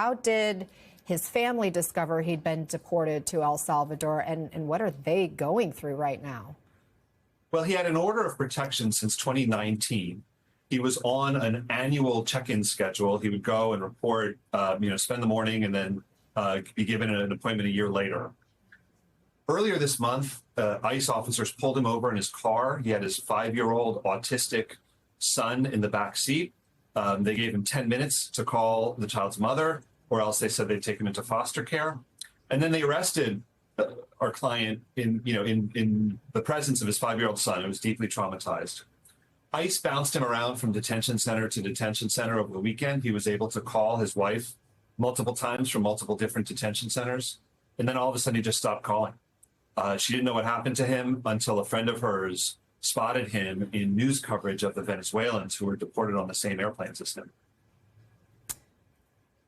How did his family discover he'd been deported to El Salvador, and what are they going through right now? Well, he had an order of protection since 2019. He was on an annual check-in schedule. He would go and report, spend the morning and then be given an appointment a year later. Earlier this month, ICE officers pulled him over in his car. He had his 5-year-old autistic son in the back seat. They gave him 10 minutes to call the child's mother, or else they said they'd take him into foster care. And then they arrested our client in the presence of his 5-year-old son, who was deeply traumatized. ICE bounced him around from detention center to detention center over the weekend. He was able to call his wife multiple times from multiple different detention centers. And then all of a sudden he just stopped calling. She didn't know what happened to him until a friend of hers spotted him in news coverage of the Venezuelans who were deported on the same airplanes as him.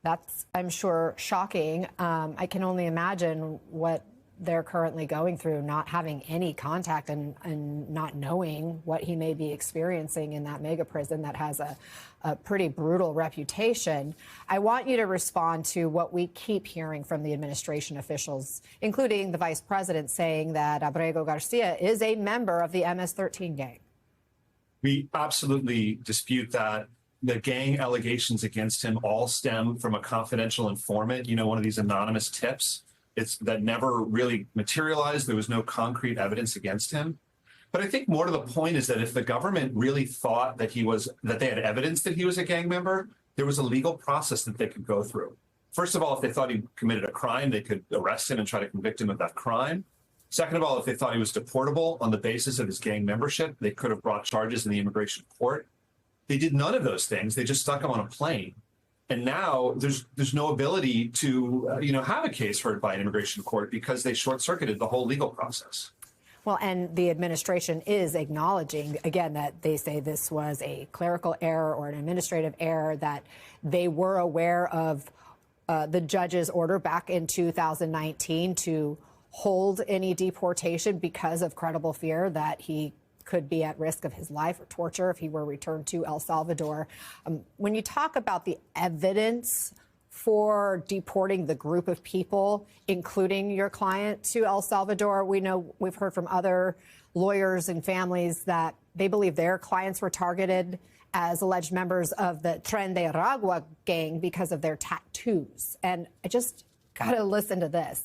That's, I'm sure, shocking. I can only imagine what they're currently going through, not having any contact and not knowing what he may be experiencing in that mega prison that has a pretty brutal reputation. I want you to respond to what we keep hearing from the administration officials, including the vice president saying that Abrego Garcia is a member of the MS-13 gang. We absolutely dispute that. The gang allegations against him all stem from a confidential informant, one of these anonymous tips. That never really materialized. There was no concrete evidence against him. But I think more to the point is that if the government really thought that they had evidence that he was a gang member, there was a legal process that they could go through. First of all, if they thought he committed a crime, they could arrest him and try to convict him of that crime. Second of all, if they thought he was deportable on the basis of his gang membership, they could have brought charges in the immigration court. They did none of those things. They just stuck him on a plane. And now there's no ability to, have a case heard by an immigration court because they short-circuited the whole legal process. Well, and the administration is acknowledging, again, that they say this was a clerical error or an administrative error, that they were aware of the judge's order back in 2019 to hold any deportation because of credible fear that he could be at risk of his life or torture if he were returned to El Salvador. When you talk about the evidence for deporting the group of people, including your client, to El Salvador, we've heard from other lawyers and families that they believe their clients were targeted as alleged members of the Tren de Aragua gang because of their tattoos. And I just got to listen to this.